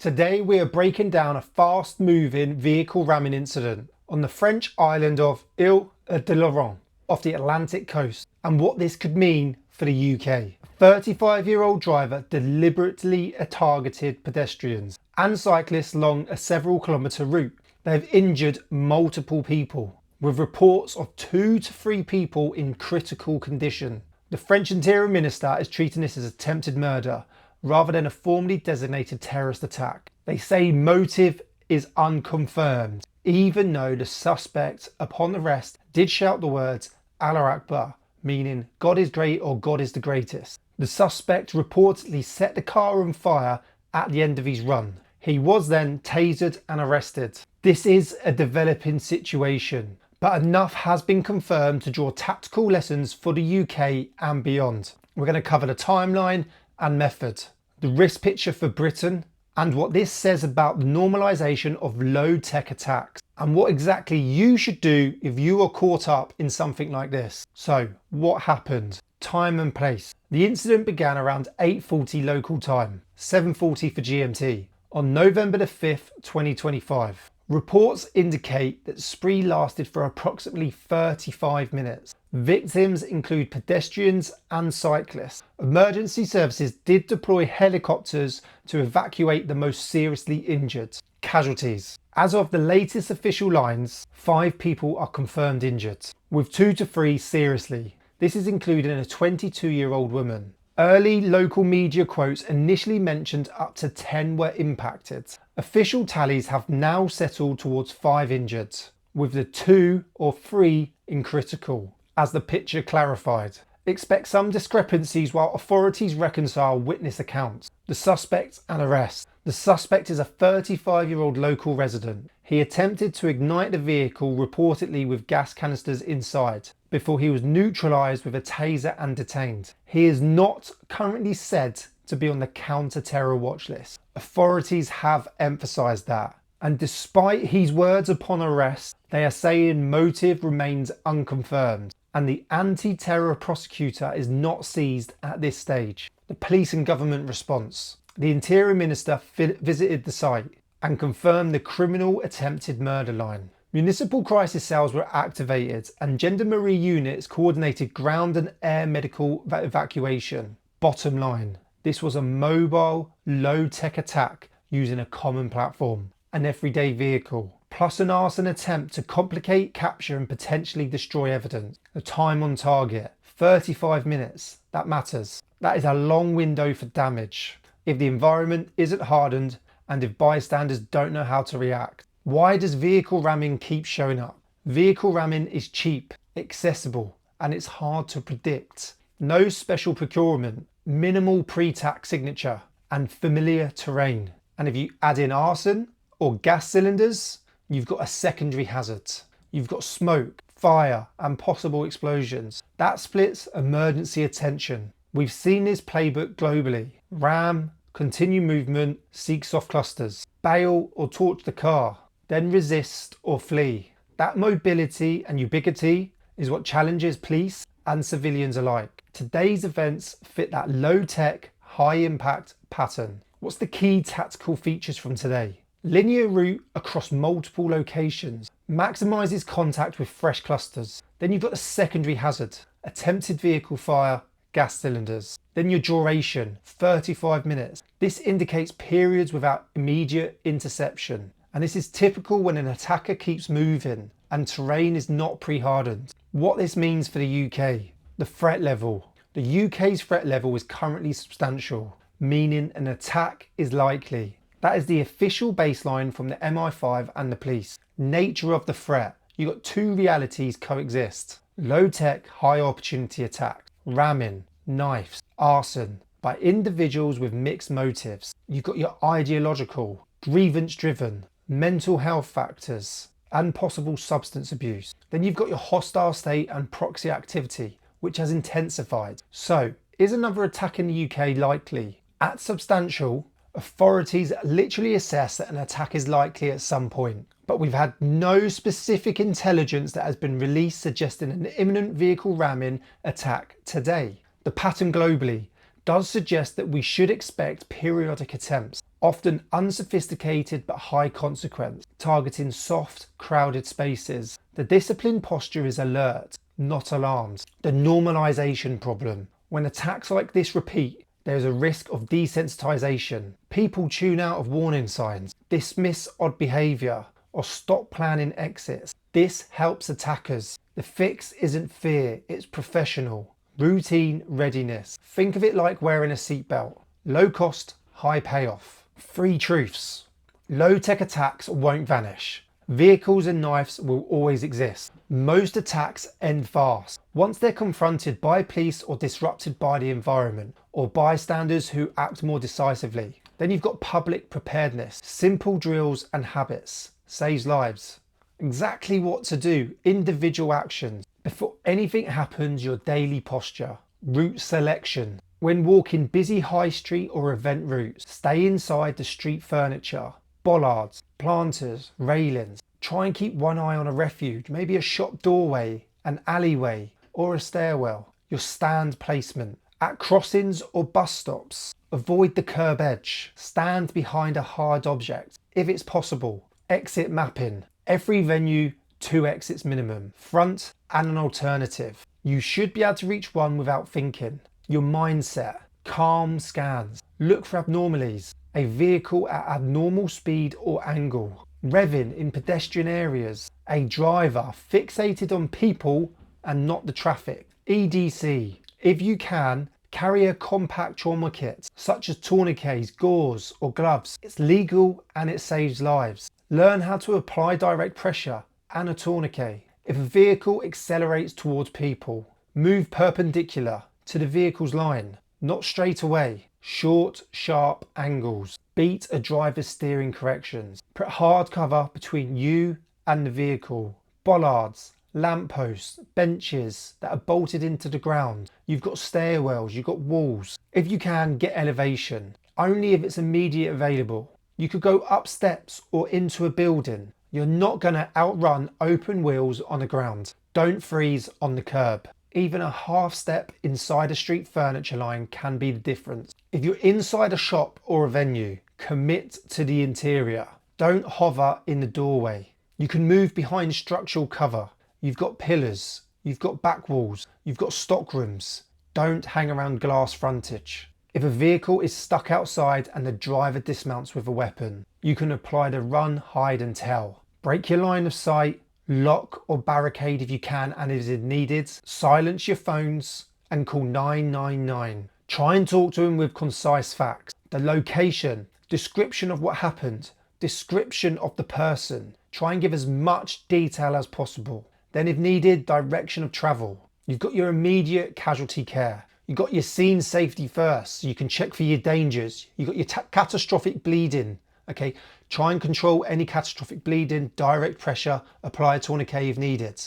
Today we are breaking down a fast-moving vehicle ramming incident on the French island of Île-de-Lorient off the Atlantic coast and what this could mean for the UK. A 35-year-old driver deliberately targeted pedestrians and cyclists along a several kilometre route. They have injured multiple people, with reports of 2 to 3 people in critical condition. The French Interior Minister is treating this as attempted murder rather than a formally designated terrorist attack. They say motive is unconfirmed, even though the suspect upon arrest did shout the words Allah Akbar, meaning God is great or God is the greatest. The suspect reportedly set the car on fire at the end of his run. He was then tasered and arrested. This is a developing situation, but enough has been confirmed to draw tactical lessons for the UK and beyond. We're going to cover the timeline and method, the risk picture for Britain, and what this says about the normalisation of low-tech attacks, and what exactly you should do if you are caught up in something like this. So, what happened? Time and place. The incident began around 8:40 local time, 7:40 for GMT, on November the 5th, 2025. Reports indicate that the spree lasted for approximately 35 minutes. Victims include pedestrians and cyclists. Emergency services did deploy helicopters to evacuate the most seriously injured. Casualties. As of the latest official lines, 5 people are confirmed injured, with 2 to 3 seriously. This is including a 22-year-old woman. Early local media quotes initially mentioned up to 10 were impacted. Official tallies have now settled towards 5 injured, with the 2 or 3 in critical, as the picture clarified. Expect some discrepancies while authorities reconcile witness accounts. The suspect and arrest. The suspect is a 35-year-old local resident. He attempted to ignite the vehicle, reportedly with gas canisters inside, before he was neutralised with a taser and detained. He is not currently said to be on the counter-terror watch list. Authorities have emphasised that. And despite his words upon arrest, they are saying motive remains unconfirmed, and the anti-terror prosecutor is not seized at this stage. The police and government response. The Interior Minister visited the site and confirmed the criminal attempted murder line. Municipal crisis cells were activated and gendarmerie units coordinated ground and air medical evacuation. Bottom line, this was a mobile, low-tech attack using a common platform, an everyday vehicle, plus an arson attempt to complicate, capture and potentially destroy evidence. The time on target, 35 minutes, that matters. That is a long window for damage if the environment isn't hardened and if bystanders don't know how to react. Why does vehicle ramming keep showing up? Vehicle ramming is cheap, accessible, and it's hard to predict. No special procurement, minimal pre-tax signature, and familiar terrain. And if you add in arson or gas cylinders, you've got a secondary hazard. You've got smoke, fire, and possible explosions. That splits emergency attention. We've seen this playbook globally. Ram, continue movement, seek soft clusters. Bail or torch the car, then resist or flee. That mobility and ubiquity is what challenges police and civilians alike. Today's events fit that low-tech, high-impact pattern. What's the key tactical features from today? Linear route across multiple locations maximises contact with fresh clusters. Then you've got the secondary hazard, attempted vehicle fire, gas cylinders. Then your duration, 35 minutes. This indicates periods without immediate interception. And this is typical when an attacker keeps moving and terrain is not pre-hardened. What this means for the UK, the threat level. The UK's threat level is currently substantial, meaning an attack is likely. That is the official baseline from the MI5 and the police. Nature of the threat. You've got 2 realities coexist. Low-tech, high-opportunity attacks. Ramming, knives, arson by individuals with mixed motives. You've got your ideological, grievance-driven, mental health factors, and possible substance abuse. Then you've got your hostile state and proxy activity, which has intensified. So, is another attack in the UK likely? At substantial, authorities literally assess that an attack is likely at some point, but we've had no specific intelligence that has been released suggesting an imminent vehicle ramming attack today. The pattern globally does suggest that we should expect periodic attempts. often unsophisticated but high consequence, targeting soft, crowded spaces. The disciplined posture is alert, not alarmed. The normalization problem. When attacks like this repeat, there is a risk of desensitization. People tune out of warning signs, dismiss odd behavior, or stop planning exits. This helps attackers. The fix isn't fear, it's professional. Routine readiness. Think of it like wearing a seatbelt. Low cost, high payoff. 3 truths. Low-tech attacks won't vanish. Vehicles and knives will always exist. Most attacks end fast. Once they're confronted by police or disrupted by the environment, or bystanders who act more decisively. Then you've got public preparedness. Simple drills and habits. Saves lives. Exactly what to do. Individual actions. Before anything happens, your daily posture. Route selection. When walking busy high street or event routes, stay inside the street furniture. Bollards, planters, railings. Try and keep one eye on a refuge, maybe a shop doorway, an alleyway, or a stairwell. Your stand placement. At crossings or bus stops, avoid the curb edge. Stand behind a hard object, if it's possible. Exit mapping. Every venue, 2 exits minimum. Front and an alternative. You should be able to reach one without thinking. Your mindset. Calm scans. Look for abnormalities. A vehicle at abnormal speed or angle. Revving in pedestrian areas. A driver fixated on people and not the traffic. EDC. If you can, carry a compact trauma kit, such as tourniquets, gauze or gloves. It's legal and it saves lives. Learn how to apply direct pressure and a tourniquet. If a vehicle accelerates towards people, move perpendicular to the vehicle's line, not straight away. Short, sharp angles. Beat a driver's steering corrections. Put hard cover between you and the vehicle. Bollards, lampposts, benches that are bolted into the ground. You've got stairwells, you've got walls. If you can, get elevation. Only if it's immediately available. You could go up steps or into a building. You're not going to outrun open wheels on the ground. Don't freeze on the curb. Even a half step inside a street furniture line can be the difference. If you're inside a shop or a venue, commit to the interior. Don't hover in the doorway. You can move behind structural cover. You've got pillars, you've got back walls, you've got stock rooms. Don't hang around glass frontage. If a vehicle is stuck outside and the driver dismounts with a weapon, you can apply the run, hide and tell. Break your line of sight, lock or barricade if you can and it is needed, silence your phones and call 999. Try and talk to him with concise facts. The location, description of what happened, description of the person. Try and give as much detail as possible. Then if needed, direction of travel. You've got your immediate casualty care. You've got your scene safety first, so you can check for your dangers. You've got your catastrophic bleeding. Okay, try and control any catastrophic bleeding, direct pressure, apply a tourniquet if needed.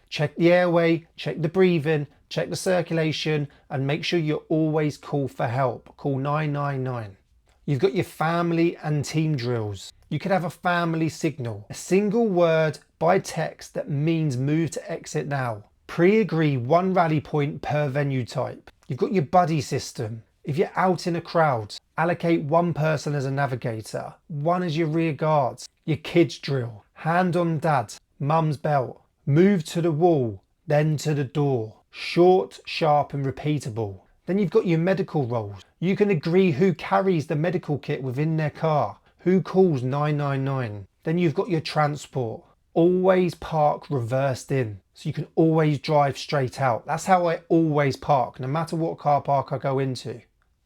Check the airway, check the breathing, check the circulation, and make sure you're always call for help. Call 999. You've got your family and team drills. You could have a family signal, a single word by text that means move to exit now. Pre-agree 1 rally point per venue type. You've got your buddy system. If you're out in a crowd, allocate 1 person as a navigator, 1 as your rear guards. Your kids drill, hand on dad, mum's belt. Move to the wall, then to the door. Short, sharp and repeatable. Then you've got your medical roles. You can agree who carries the medical kit within their car, who calls 999. Then you've got your transport. Always park reversed in, so you can always drive straight out. That's how I always park, no matter what car park I go into.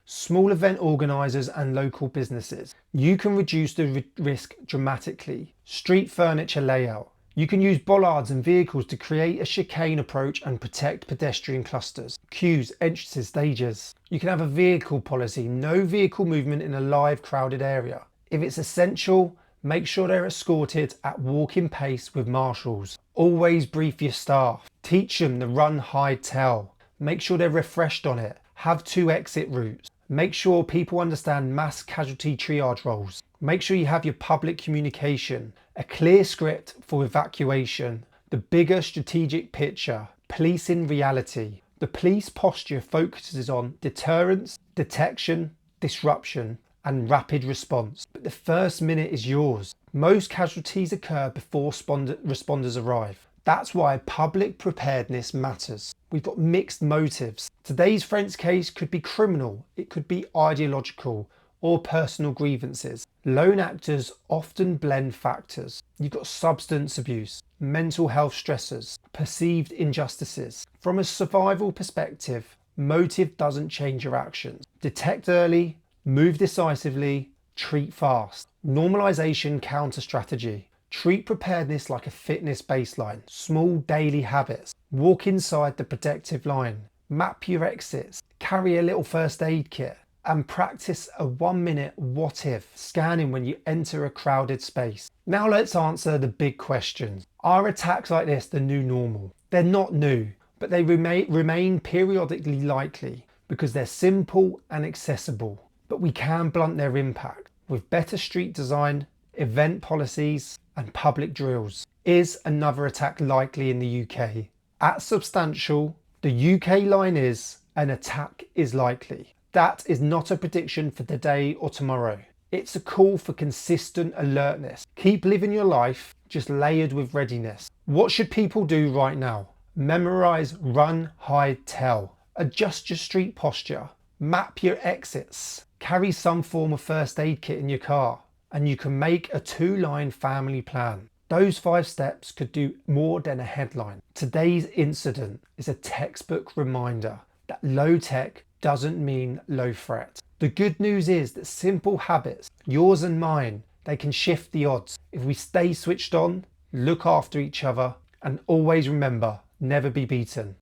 Small event organisers and local businesses. You can reduce the risk dramatically. Street furniture layout. You can use bollards and vehicles to create a chicane approach and protect pedestrian clusters. Queues, entrances, stages. You can have a vehicle policy, no vehicle movement in a live crowded area. If it's essential, make sure they're escorted at walking pace with marshals. Always brief your staff. Teach them the run, hide, tell. Make sure they're refreshed on it. Have 2 exit routes. Make sure people understand mass casualty triage roles. Make sure you have your public communication, a clear script for evacuation, the bigger strategic picture, policing reality. The police posture focuses on deterrence, detection, disruption, and rapid response. But the first minute is yours. Most casualties occur before responders arrive. That's why public preparedness matters. We've got mixed motives. Today's French case could be criminal, it could be ideological, or personal grievances. Lone actors often blend factors. You've got substance abuse, mental health stressors, perceived injustices. From a survival perspective, motive doesn't change your actions. Detect early, move decisively, treat fast. Normalization counter strategy. Treat preparedness like a fitness baseline. Small daily habits. Walk inside the protective line. Map your exits. Carry a little first aid kit. And practice a 1 minute what if scanning when you enter a crowded space. Now let's answer the big questions. Are attacks like this the new normal? They're not new, but they remain periodically likely because they're simple and accessible. But we can blunt their impact with better street design, event policies, and public drills. Is another attack likely in the UK? At substantial, the UK line is an attack is likely. That is not a prediction for today or tomorrow. It's a call for consistent alertness. Keep living your life, just layered with readiness. What should people do right now? Memorize, run, hide, tell. Adjust your street posture. Map your exits. Carry some form of first aid kit in your car. And you can make a 2-line family plan. Those 5 steps could do more than a headline. Today's incident is a textbook reminder that low tech doesn't mean low threat. The good news is that simple habits, yours and mine, they can shift the odds. If we stay switched on, look after each other, and always remember, never be beaten.